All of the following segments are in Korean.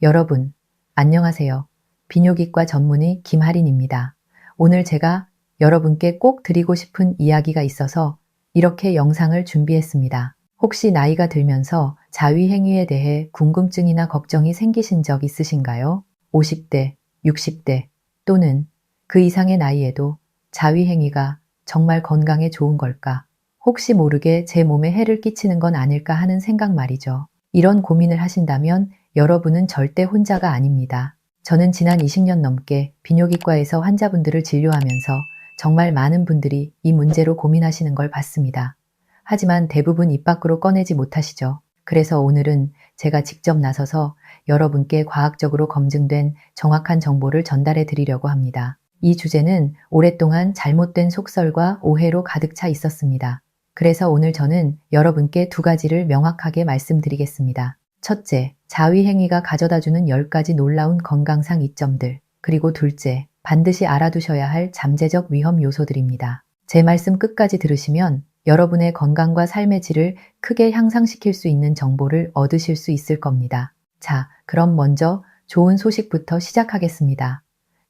여러분, 안녕하세요. 비뇨기과 전문의 김하린입니다. 오늘 제가 여러분께 꼭 드리고 싶은 이야기가 있어서 이렇게 영상을 준비했습니다. 혹시 나이가 들면서 자위행위에 대해 궁금증이나 걱정이 생기신 적 있으신가요? 50대, 60대 또는 그 이상의 나이에도 자위행위가 정말 건강에 좋은 걸까? 혹시 모르게 제 몸에 해를 끼치는 건 아닐까 하는 생각 말이죠. 이런 고민을 하신다면 여러분은 절대 혼자가 아닙니다. 저는 지난 20년 넘게 비뇨기과에서 환자분들을 진료하면서 정말 많은 분들이 이 문제로 고민하시는 걸 봤습니다. 하지만 대부분 입 밖으로 꺼내지 못하시죠. 그래서 오늘은 제가 직접 나서서 여러분께 과학적으로 검증된 정확한 정보를 전달해 드리려고 합니다. 이 주제는 오랫동안 잘못된 속설과 오해로 가득 차 있었습니다. 그래서 오늘 저는 여러분께 두 가지를 명확하게 말씀드리겠습니다. 첫째, 자위행위가 가져다주는 10가지 놀라운 건강상 이점들. 그리고 둘째, 반드시 알아두셔야 할 잠재적 위험 요소들입니다. 제 말씀 끝까지 들으시면 여러분의 건강과 삶의 질을 크게 향상시킬 수 있는 정보를 얻으실 수 있을 겁니다. 자, 그럼 먼저 좋은 소식부터 시작하겠습니다.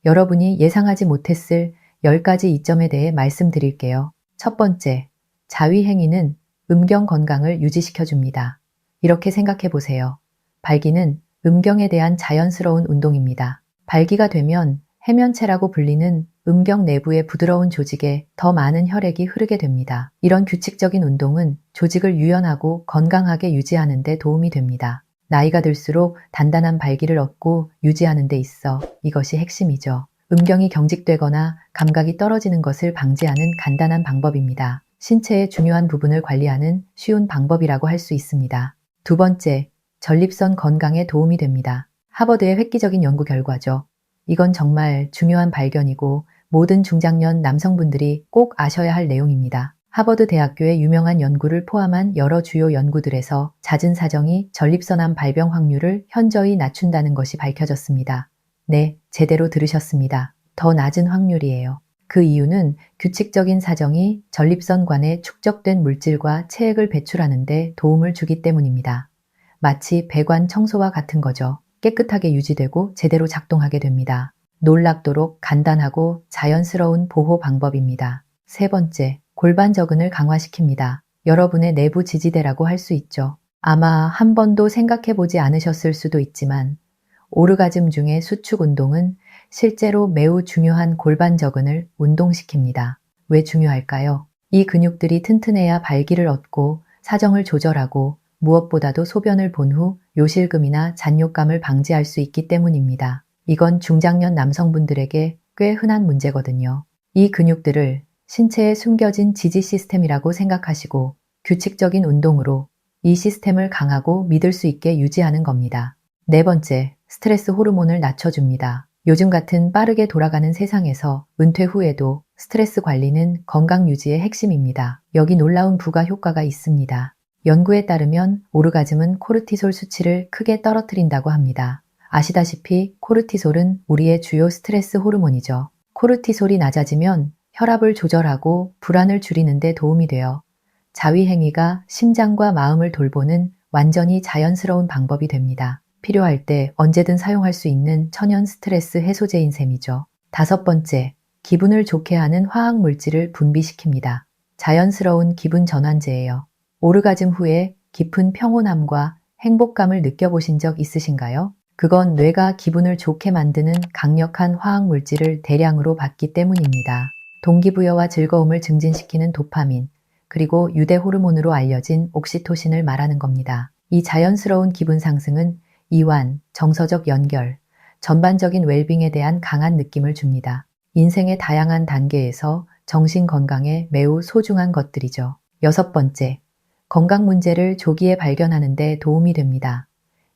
여러분이 예상하지 못했을 10가지 이점에 대해 말씀드릴게요. 첫 번째, 자위행위는 음경 건강을 유지시켜줍니다. 이렇게 생각해 보세요. 발기는 음경에 대한 자연스러운 운동입니다. 발기가 되면 해면체라고 불리는 음경 내부의 부드러운 조직에 더 많은 혈액이 흐르게 됩니다. 이런 규칙적인 운동은 조직을 유연하고 건강하게 유지하는 데 도움이 됩니다. 나이가 들수록 단단한 발기를 얻고 유지하는 데 있어 이것이 핵심이죠. 음경이 경직되거나 감각이 떨어지는 것을 방지하는 간단한 방법입니다. 신체의 중요한 부분을 관리하는 쉬운 방법이라고 할 수 있습니다. 두 번째, 전립선 건강에 도움이 됩니다. 하버드의 획기적인 연구 결과죠. 이건 정말 중요한 발견이고 모든 중장년 남성분들이 꼭 아셔야 할 내용입니다. 하버드 대학교의 유명한 연구를 포함한 여러 주요 연구들에서 잦은 사정이 전립선암 발병 확률을 현저히 낮춘다는 것이 밝혀졌습니다. 네, 제대로 들으셨습니다. 더 낮은 확률이에요. 그 이유는 규칙적인 사정이 전립선관에 축적된 물질과 체액을 배출하는 데 도움을 주기 때문입니다. 마치 배관 청소와 같은 거죠. 깨끗하게 유지되고 제대로 작동하게 됩니다. 놀랍도록 간단하고 자연스러운 보호 방법입니다. 세 번째, 골반 저근을 강화시킵니다. 여러분의 내부 지지대라고 할 수 있죠. 아마 한 번도 생각해 보지 않으셨을 수도 있지만 오르가즘 중의 수축 운동은 실제로 매우 중요한 골반 저근을 운동시킵니다. 왜 중요할까요? 이 근육들이 튼튼해야 발기를 얻고 사정을 조절하고 무엇보다도 소변을 본 후 요실금이나 잔뇨감을 방지할 수 있기 때문입니다. 이건 중장년 남성분들에게 꽤 흔한 문제거든요. 이 근육들을 신체에 숨겨진 지지 시스템이라고 생각하시고 규칙적인 운동으로 이 시스템을 강하고 믿을 수 있게 유지하는 겁니다. 네 번째, 스트레스 호르몬을 낮춰줍니다. 요즘 같은 빠르게 돌아가는 세상에서 은퇴 후에도 스트레스 관리는 건강 유지의 핵심입니다. 여기 놀라운 부가 효과가 있습니다. 연구에 따르면 오르가즘은 코르티솔 수치를 크게 떨어뜨린다고 합니다. 아시다시피 코르티솔은 우리의 주요 스트레스 호르몬이죠. 코르티솔이 낮아지면 혈압을 조절하고 불안을 줄이는 데 도움이 되어 자위행위가 심장과 마음을 돌보는 완전히 자연스러운 방법이 됩니다. 필요할 때 언제든 사용할 수 있는 천연 스트레스 해소제인 셈이죠. 다섯 번째, 기분을 좋게 하는 화학 물질을 분비시킵니다. 자연스러운 기분 전환제예요. 오르가즘 후에 깊은 평온함과 행복감을 느껴보신 적 있으신가요? 그건 뇌가 기분을 좋게 만드는 강력한 화학 물질을 대량으로 받기 때문입니다. 동기부여와 즐거움을 증진시키는 도파민, 그리고 유대 호르몬으로 알려진 옥시토신을 말하는 겁니다. 이 자연스러운 기분 상승은 이완, 정서적 연결, 전반적인 웰빙에 대한 강한 느낌을 줍니다. 인생의 다양한 단계에서 정신 건강에 매우 소중한 것들이죠. 여섯 번째, 건강 문제를 조기에 발견하는 데 도움이 됩니다.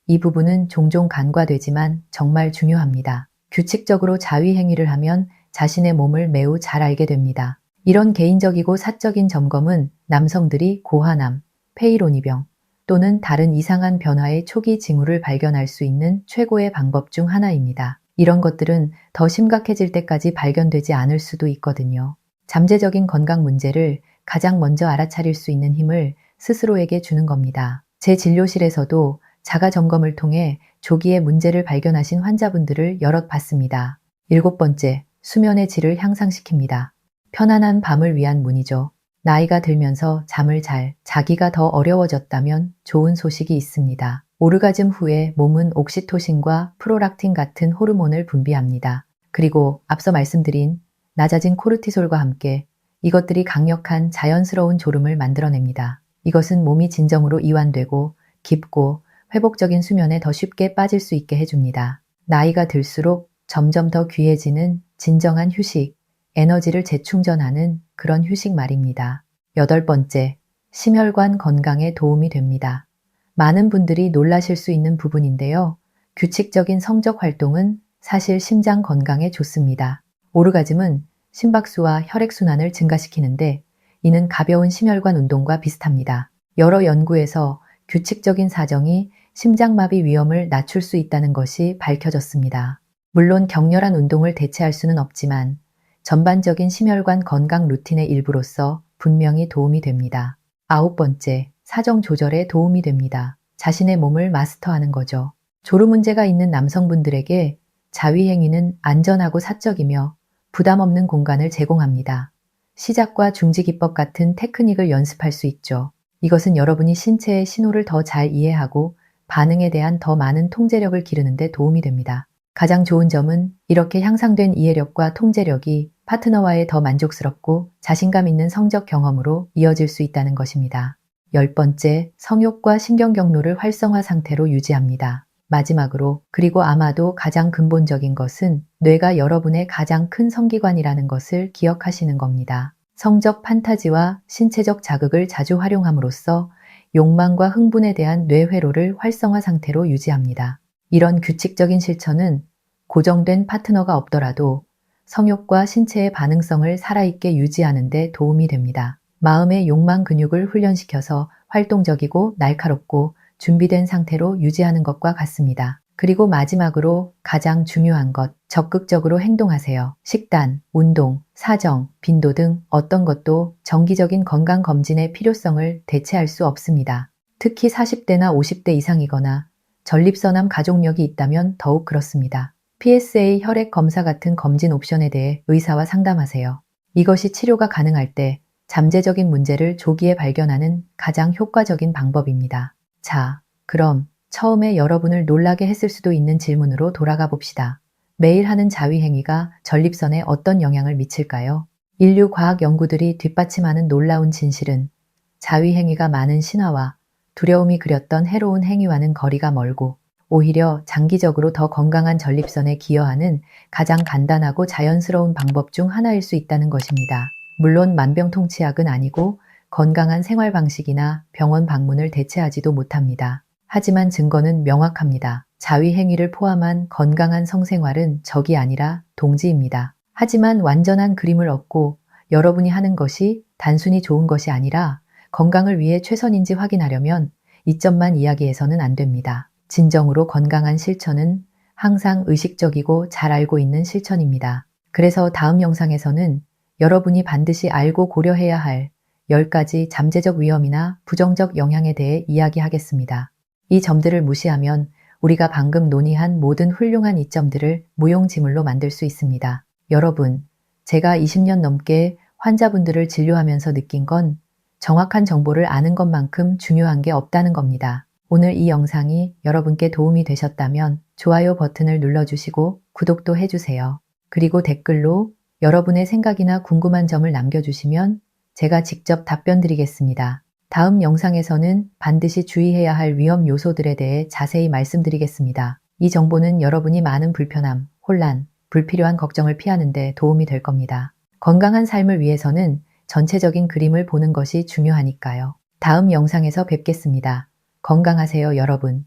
이 부분은 종종 간과되지만 정말 중요합니다. 규칙적으로 자위행위를 하면 자신의 몸을 매우 잘 알게 됩니다. 이런 개인적이고 사적인 점검은 남성들이 고환암, 페이로니병 또는 다른 이상한 변화의 초기 징후를 발견할 수 있는 최고의 방법 중 하나입니다. 이런 것들은 더 심각해질 때까지 발견되지 않을 수도 있거든요. 잠재적인 건강 문제를 가장 먼저 알아차릴 수 있는 힘을 스스로에게 주는 겁니다. 제 진료실에서도 자가 점검을 통해 조기에 문제를 발견하신 환자분들을 여럿 봤습니다. 7번째, 수면의 질을 향상시킵니다. 편안한 밤을 위한 문이죠. 나이가 들면서 잠을 자기가 더 어려워졌다면 좋은 소식이 있습니다. 오르가즘 후에 몸은 옥시토신과 프롤락틴 같은 호르몬을 분비합니다. 그리고 앞서 말씀드린 낮아진 코르티솔과 함께 이것들이 강력한 자연스러운 졸음을 만들어냅니다. 이것은 몸이 진정으로 이완되고 깊고 회복적인 수면에 더 쉽게 빠질 수 있게 해줍니다. 나이가 들수록 점점 더 귀해지는 진정한 휴식, 에너지를 재충전하는 그런 휴식 말입니다. 8번째, 심혈관 건강에 도움이 됩니다. 많은 분들이 놀라실 수 있는 부분인데요. 규칙적인 성적 활동은 사실 심장 건강에 좋습니다. 오르가즘은 심박수와 혈액순환을 증가시키는데 이는 가벼운 심혈관 운동과 비슷합니다. 여러 연구에서 규칙적인 사정이 심장마비 위험을 낮출 수 있다는 것이 밝혀졌습니다. 물론 격렬한 운동을 대체할 수는 없지만 전반적인 심혈관 건강 루틴의 일부로서 분명히 도움이 됩니다. 9번째, 사정 조절에 도움이 됩니다. 자신의 몸을 마스터하는 거죠. 졸음 문제가 있는 남성분들에게 자위행위는 안전하고 사적이며 부담 없는 공간을 제공합니다. 시작과 중지 기법 같은 테크닉을 연습할 수 있죠. 이것은 여러분이 신체의 신호를 더 잘 이해하고 반응에 대한 더 많은 통제력을 기르는 데 도움이 됩니다. 가장 좋은 점은 이렇게 향상된 이해력과 통제력이 파트너와의 더 만족스럽고 자신감 있는 성적 경험으로 이어질 수 있다는 것입니다. 10번째, 성욕과 신경경로를 활성화 상태로 유지합니다. 마지막으로, 그리고 아마도 가장 근본적인 것은 뇌가 여러분의 가장 큰 성기관이라는 것을 기억하시는 겁니다. 성적 판타지와 신체적 자극을 자주 활용함으로써 욕망과 흥분에 대한 뇌회로를 활성화 상태로 유지합니다. 이런 규칙적인 실천은 고정된 파트너가 없더라도 성욕과 신체의 반응성을 살아있게 유지하는 데 도움이 됩니다. 마음의 욕망 근육을 훈련시켜서 활동적이고 날카롭고 준비된 상태로 유지하는 것과 같습니다. 그리고 마지막으로 가장 중요한 것, 적극적으로 행동하세요. 식단, 운동, 사정, 빈도 등 어떤 것도 정기적인 건강검진의 필요성을 대체할 수 없습니다. 특히 40대나 50대 이상이거나 전립선암 가족력이 있다면 더욱 그렇습니다. PSA 혈액 검사 같은 검진 옵션에 대해 의사와 상담하세요. 이것이 치료가 가능할 때 잠재적인 문제를 조기에 발견하는 가장 효과적인 방법입니다. 자, 그럼 처음에 여러분을 놀라게 했을 수도 있는 질문으로 돌아가 봅시다. 매일 하는 자위행위가 전립선에 어떤 영향을 미칠까요? 인류 과학 연구들이 뒷받침하는 놀라운 진실은 자위행위가 많은 신화와 두려움이 그렸던 해로운 행위와는 거리가 멀고 오히려 장기적으로 더 건강한 전립선에 기여하는 가장 간단하고 자연스러운 방법 중 하나일 수 있다는 것입니다. 물론 만병통치약은 아니고 건강한 생활 방식이나 병원 방문을 대체하지도 못합니다. 하지만 증거는 명확합니다. 자위행위를 포함한 건강한 성생활은 적이 아니라 동지입니다. 하지만 완전한 그림을 얻고 여러분이 하는 것이 단순히 좋은 것이 아니라 건강을 위해 최선인지 확인하려면 이점만 이야기해서는 안 됩니다. 진정으로 건강한 실천은 항상 의식적이고 잘 알고 있는 실천입니다. 그래서 다음 영상에서는 여러분이 반드시 알고 고려해야 할 10가지 잠재적 위험이나 부정적 영향에 대해 이야기하겠습니다. 이 점들을 무시하면 우리가 방금 논의한 모든 훌륭한 이점들을 무용지물로 만들 수 있습니다. 여러분, 제가 20년 넘게 환자분들을 진료하면서 느낀 건 정확한 정보를 아는 것만큼 중요한 게 없다는 겁니다. 오늘 이 영상이 여러분께 도움이 되셨다면 좋아요 버튼을 눌러주시고 구독도 해주세요. 그리고 댓글로 여러분의 생각이나 궁금한 점을 남겨주시면 제가 직접 답변 드리겠습니다. 다음 영상에서는 반드시 주의해야 할 위험 요소들에 대해 자세히 말씀드리겠습니다. 이 정보는 여러분이 많은 불편함, 혼란, 불필요한 걱정을 피하는 데 도움이 될 겁니다. 건강한 삶을 위해서는 전체적인 그림을 보는 것이 중요하니까요. 다음 영상에서 뵙겠습니다. 건강하세요, 여러분.